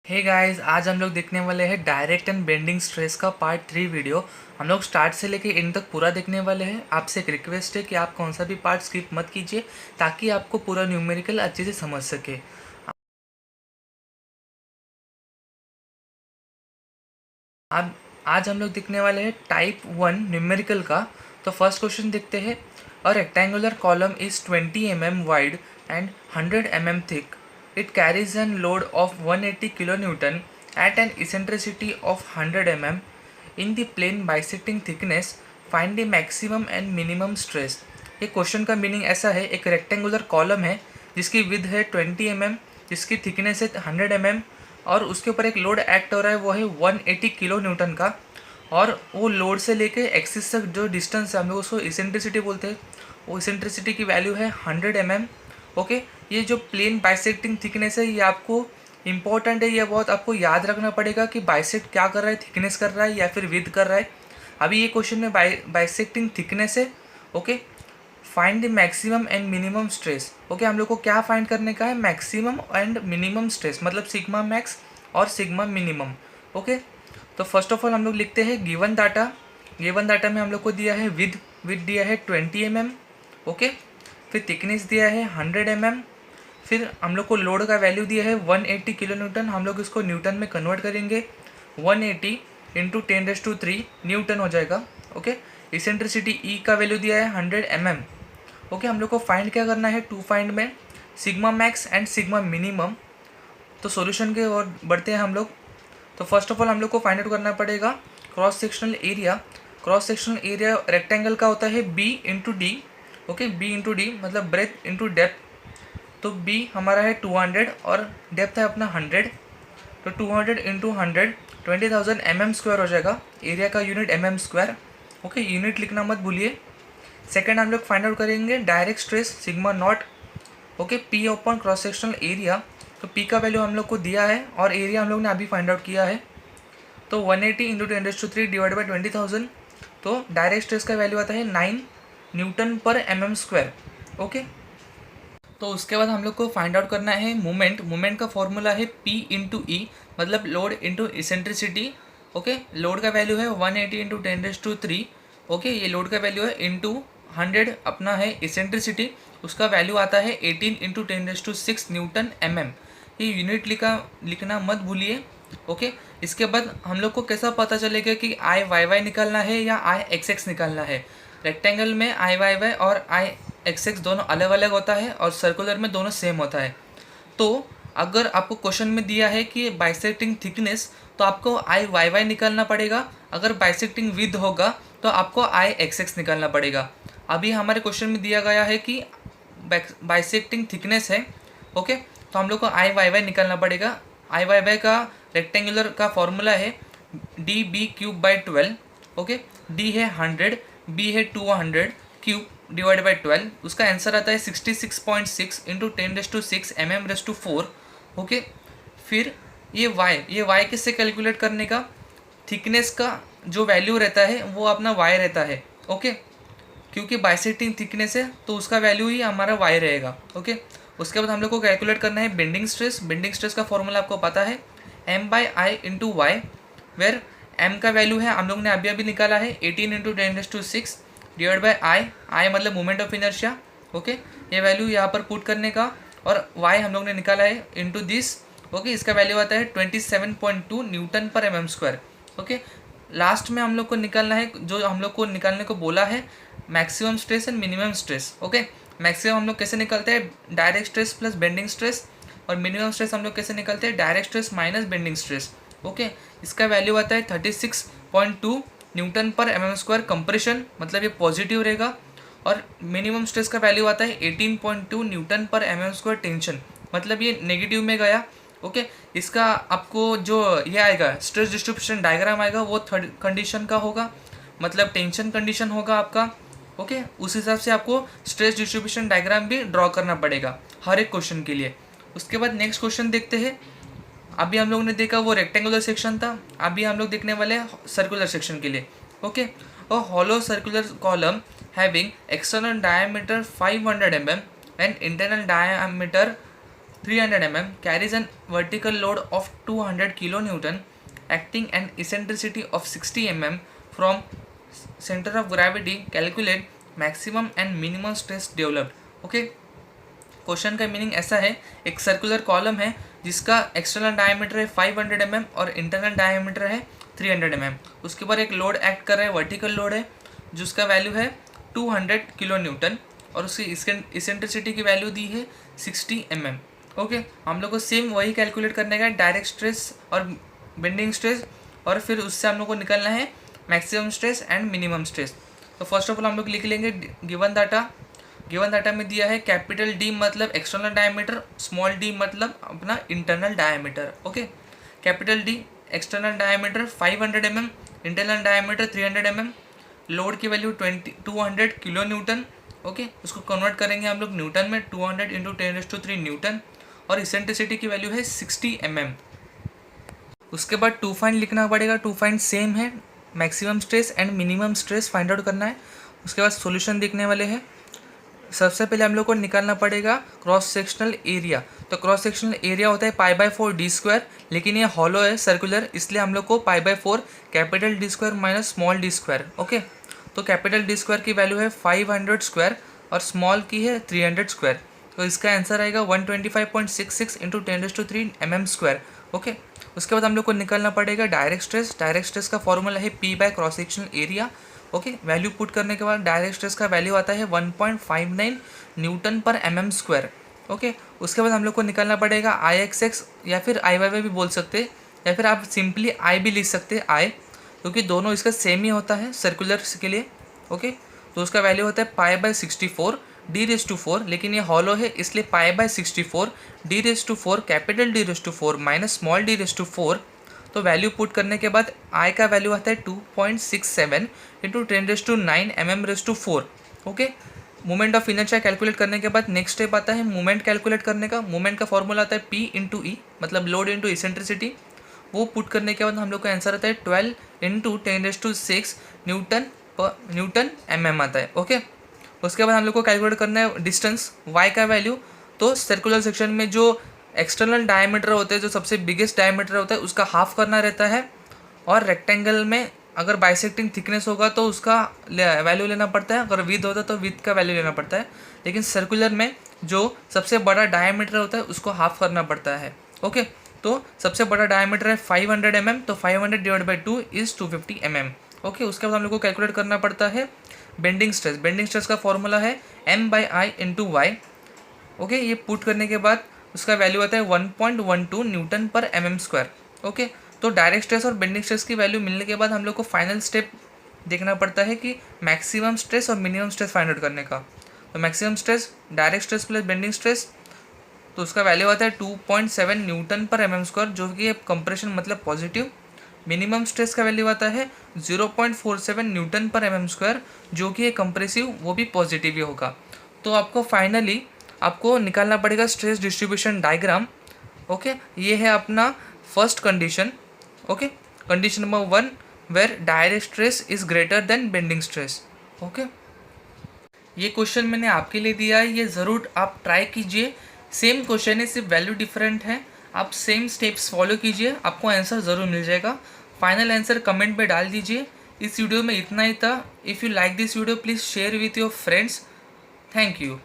Hey guys, आज हम लोग देखने वाले हैं डायरेक्ट एंड बेंडिंग स्ट्रेस का पार्ट 3 वीडियो। हम लोग स्टार्ट से लेके एंड तक पूरा देखने वाले हैं। आपसे एक रिक्वेस्ट है कि आप कौन सा भी पार्ट स्किप मत कीजिए ताकि आपको पूरा न्यूमेरिकल अच्छे से समझ सके। अब आज हम लोग देखने वाले हैं टाइप 1 न्यूमेरिकल का। तो फर्स्ट क्वेश्चन देखते हैं। A rectangular column is 20 mm wide and 100 mm thick. It carries an load of 180 kilonewton at an eccentricity of 100 mm. In the plane bisecting thickness, find the maximum and minimum stress. ये question का meaning ऐसा है, एक rectangular column है जिसकी width है 20 mm, जिसकी thickness है 100 mm और उसके ऊपर एक लोड एक्ट हो रहा है वो है 180 किलो न्यूटन का। और वो लोड से लेके एक्सिस तक जो डिस्टेंस है हम लोग उसको इसेंट्रिसिटी बोलते हैं। वो इसेंट्रिसिटी की वैल्यू है 100 mm। ओके, ये जो प्लेन बाइसेक्टिंग थिकनेस है ये आपको इंपॉर्टेंट है, ये बहुत आपको याद रखना पड़ेगा कि बाइसेक्ट क्या कर रहा है, थिकनेस कर रहा है या फिर विड्थ कर रहा है। अभी ये क्वेश्चन में बाइसेक्टिंग थिकनेस है। Okay, find the maximum and minimum stress. Okay, हम लोग को क्या फाइंड करने का है, मैक्सिमम एंड मिनिमम स्ट्रेस, मतलब सिग्मा मैक्स और सिग्मा मिनिमम। ओके, तो फर्स्ट ऑफ ऑल हम लोग लिखते हैं गिवन डाटा। गिवन डाटा में हम लोग को दिया है विद दिया है 20 mm। ओके, फिर थिकनेस दिया है 100 mm। फिर हम लोग को लोड का वैल्यू दिया है 180 किलो न्यूटन। हम लोग इसको न्यूटन में कन्वर्ट करेंगे, 180 इंटू 10⁻³ न्यूटन हो जाएगा। ओके, इसेंट्रिसिटी ई का वैल्यू दिया है 100 mm। ओके, हम लोग को फाइंड क्या करना है, टू फाइंड में sigma max and sigma minimum. तो सॉल्यूशन के और बढ़ते हैं हम लोग। तो फर्स्ट ऑफ ऑल हम लोग को फाइंड आउट करना पड़ेगा cross sectional area. Cross sectional area rectangle का होता है b into d. Okay, b into d मतलब ब्रेथ इंटू डेप्थ। तो बी हमारा है 200 और डेप्थ है अपना 100। तो 200 इंटू 100 20,000 mm² हो जाएगा। एरिया का यूनिट mm²। ओके, यूनिट लिखना मत भूलिए। सेकेंड हम लोग फाइंड आउट करेंगे direct stress sigma not. Okay, P open cross sectional area. तो पी का वैल्यू हम लोग को दिया है और एरिया हम लोग ने अभी फाइंड आउट किया है। तो 180 इंटू 10⁻³ डिवाइड बाई 20,000। तो डायरेक्ट स्ट्रेस का वैल्यू आता है 9 न्यूटन पर mm²। ओके, तो उसके बाद हम लोग को फाइंड आउट करना है मोमेंट। मोमेंट का फॉर्मूला है P इंटू ई, मतलब load into eccentricity. Okay, load का वैल्यू है 180 इंटू 10⁻³। ओके, ये लोड का वैल्यू है इंटू 100 अपना है इसेंट्रिसिटी, उसका वैल्यू आता है 18 इंटू 10⁻⁶ न्यूटन mm। ये यूनिट लिखना मत भूलिए। ओके, इसके बाद हम लोग को कैसा पता चलेगा कि आई वाई वाई निकालना है या आई एक्स एक्स निकालना है। रेक्टेंगल में आई वाई वाई और आई एक्स एक्स दोनों अलग अलग होता है और सर्कुलर में दोनों सेम होता है। तो अगर आपको क्वेश्चन में दिया है कि बाइसेक्टिंग थिकनेस, तो आपको आई वाई वाई निकालना पड़ेगा। अगर बाइसेक्टिंग विद होगा तो आपको आई एक्स एक्स निकालना पड़ेगा। अभी हमारे क्वेश्चन में दिया गया है कि बाइसेक्टिंग थिकनेस है। ओके, तो हम लोग को आई वाई वाई निकालना पड़ेगा। आई वाई वाई का रेक्टेंगुलर का फॉर्मूला है DB³/12। ओके, डी है 100, बी है 200 क्यूब डिवाइड बाई 12। उसका आंसर आता है 66.6 इंटू 10⁻⁶ mm⁴। ओके, फिर ये y किससे कैलकुलेट करने का, थिकनेस का जो वैल्यू रहता है वो अपना y रहता है। ओके, क्योंकि बाइसेक्टिंग थिकनेस है तो उसका वैल्यू ही हमारा y रहेगा। ओके, उसके बाद हम लोग को कैलकुलेट करना है बेंडिंग स्ट्रेस। बेंडिंग स्ट्रेस का फॉर्मूला आपको पता है m/i into y, where m का वैल्यू है हम लोग ने अभी निकाला है 18 इंटू 10⁻⁶ डिवाइड बाई आई मतलब मोमेंट ऑफ इनर्शिया। ओके, ये वैल्यू यहाँ पर पुट करने का और y हम लोग ने निकाला है इंटू दिस। ओके, इसका वैल्यू आता है 27.2 न्यूटन पर mm²। ओके, लास्ट में हम लोग को निकालना है, जो हम लोग को निकालने को बोला है, maximum stress and minimum stress. Okay, maximum हम लोग कैसे निकालते हैं, direct stress plus bending stress, और मिनिमम स्ट्रेस हम लोग कैसे निकालते हैं, direct stress minus bending stress. Okay, इसका वैल्यू आता है 36.2 न्यूटन पर mm² कंप्रेशन, मतलब ये पॉजिटिव रहेगा। और मिनिमम स्ट्रेस का वैल्यू आता है 18.2 न्यूटन पर mm² टेंशन, मतलब ये नेगेटिव में गया। ओके, इसका आपको जो ये आएगा स्ट्रेस डिस्ट्रीब्यूशन डायग्राम आएगा वो थर्ड कंडीशन का होगा, मतलब टेंशन कंडीशन होगा आपका। ओके, उस हिसाब से आपको स्ट्रेस डिस्ट्रीब्यूशन डायग्राम भी ड्रॉ करना पड़ेगा हर एक क्वेश्चन के लिए। उसके बाद नेक्स्ट क्वेश्चन देखते हैं। अभी हम लोग ने देखा वो रेक्टेंगुलर सेक्शन था, अभी हम लोग देखने वाले हैं सर्कुलर सेक्शन के लिए। Okay, a hollow circular column having external diameter 500 mm and internal diameter 300 mm carries an vertical load of 200 kN acting an eccentricity of 60 mm from center of gravity. Calculate maximum and minimum stress developed. Okay, question का meaning ऐसा है, एक circular column है जिसका external diameter है 500 mm और internal diameter है 300 mm। उसके ऊपर एक लोड एक्ट कर रहा है, वर्टिकल लोड है जिसका वैल्यू है 200 kN और उसकी इसेंट्रिसिटी की वैल्यू दी है 60 mm। ओके, हम लोग को सेम वही कैलकुलेट करने का है, डायरेक्ट स्ट्रेस और बेंडिंग स्ट्रेस, और फिर उससे हम लोग को निकलना है maximum stress and minimum stress. तो फर्स्ट ऑफ ऑल हम लोग लिख लेंगे गिवन डाटा में दिया है कैपिटल डी मतलब एक्सटर्नल डायमीटर, स्मॉल डी मतलब अपना internal diameter. Okay, capital D external diameter 500 mm, internal diameter 300 mm, load की वैल्यू 200 kN। ओके, उसको कन्वर्ट करेंगे हम लोग न्यूटन में, 200 इंटू 10⁻³ न्यूटन, और इसेंट्रिसिटी की वैल्यू है 60 mm। उसके बाद टू फाइंड लिखना पड़ेगा, टू फाइंड सेम है, maximum stress and minimum stress find out करना है। उसके बाद सॉल्यूशन देखने वाले हैं। सबसे पहले हम लोग को निकालना पड़ेगा क्रॉस सेक्शनल एरिया। तो क्रॉस सेक्शनल एरिया होता है π/4 d², लेकिन ये हॉलो है सर्कुलर, इसलिए हम लोग को π/4 capital d² minus small d²। Okay, तो कैपिटल d² की वैल्यू है 500² और स्मॉल की है 300²। तो इसका आंसर आएगा 125.66 इंटू 10⁻³ mm²। ओके, उसके बाद हम लोग को निकालना पड़ेगा डायरेक्ट स्ट्रेस। डायरेक्ट स्ट्रेस का फॉर्मूला है P/ cross sectional area. Okay, value put करने के बाद डायरेक्ट स्ट्रेस का वैल्यू आता है 1.59 N/mm²। ओके, उसके बाद हम लोग को निकालना पड़ेगा IXX या फिर IYY भी बोल सकते हैं, या फिर आप सिंपली I भी लिख सकते हैं I, क्योंकि दोनों इसका सेम ही होता है सर्कुलर के लिए। ओके, तो उसका वैल्यू होता है π/64 d⁻⁴, लेकिन ये हॉलो है इसलिए π/64 d⁻⁴ capital d⁻⁴ minus small d⁻⁴। तो वैल्यू पुट करने के बाद I का वैल्यू आता है 2.67 into 10⁹ mm⁴। Okay, moment of inertia calculate करने के बाद नेक्स्ट स्टेप आता है मोमेंट कैलकुलेट करने का। मोमेंट का फॉर्मूला आता है P इंटू ई, मतलब लोड इंटू इसेंट्रिसिटी। वो पुट करने के बाद हम लोग का आंसर आता है 12 इंटू 10⁶ न्यूटन mm आता है। ओके, उसके बाद हम लोग को कैलकुलेट करना है डिस्टेंस y का वैल्यू। तो सर्कुलर सेक्शन में जो एक्सटर्नल डायमीटर होते हैं, जो सबसे बिगेस्ट डायमीटर होता है, उसका हाफ करना रहता है, और रेक्टेंगल में अगर बाइसेक्टिंग थिकनेस होगा तो उसका वैल्यू लेना पड़ता है, अगर विड्थ होता है तो विड्थ का वैल्यू लेना पड़ता है, लेकिन सर्कुलर में जो सबसे बड़ा डायमीटर होता है उसको हाफ करना पड़ता है। ओके, तो सबसे बड़ा डायमीटर है 500 mm, तो 500 divide by 2 is 250 mm। Okay, उसके बाद हम लोग को कैलकुलेट करना पड़ता है बेंडिंग स्ट्रेस। बेंडिंग स्ट्रेस का फॉर्मूला है M/I इंटू वाई। ओके, ये पुट करने के बाद उसका वैल्यू आता है 1.12 N/mm²। ओके, तो डायरेक्ट स्ट्रेस और बेंडिंग स्ट्रेस की वैल्यू मिलने के बाद हम लोग को फाइनल स्टेप देखना पड़ता है कि मैक्सिमम स्ट्रेस और मिनिमम स्ट्रेस फाइंड आउट करने का। तो maximum stress direct stress plus bending stress, तो उसका वैल्यू आता है 2.7 N/mm², जो कि कंप्रेशन मतलब पॉजिटिव। मिनिमम स्ट्रेस का वैल्यू आता है 0.47 N/mm², जो कि कंप्रेसिव, वो भी पॉजिटिव ही होगा। तो आपको फाइनली आपको निकालना पड़ेगा स्ट्रेस डिस्ट्रीब्यूशन डायग्राम। ओके, ये है अपना first condition. Okay, condition number 1 where direct stress is greater than bending stress. Okay, ये क्वेश्चन मैंने आपके लिए दिया है, ये ज़रूर आप ट्राई कीजिए। सेम क्वेश्चन है, सिर्फ वैल्यू डिफरेंट है। आप सेम स्टेप्स फॉलो कीजिए, आपको आंसर ज़रूर मिल जाएगा। फाइनल आंसर कमेंट में डाल दीजिए। इस वीडियो में इतना ही था। If you like this video please share with your friends. Thank you.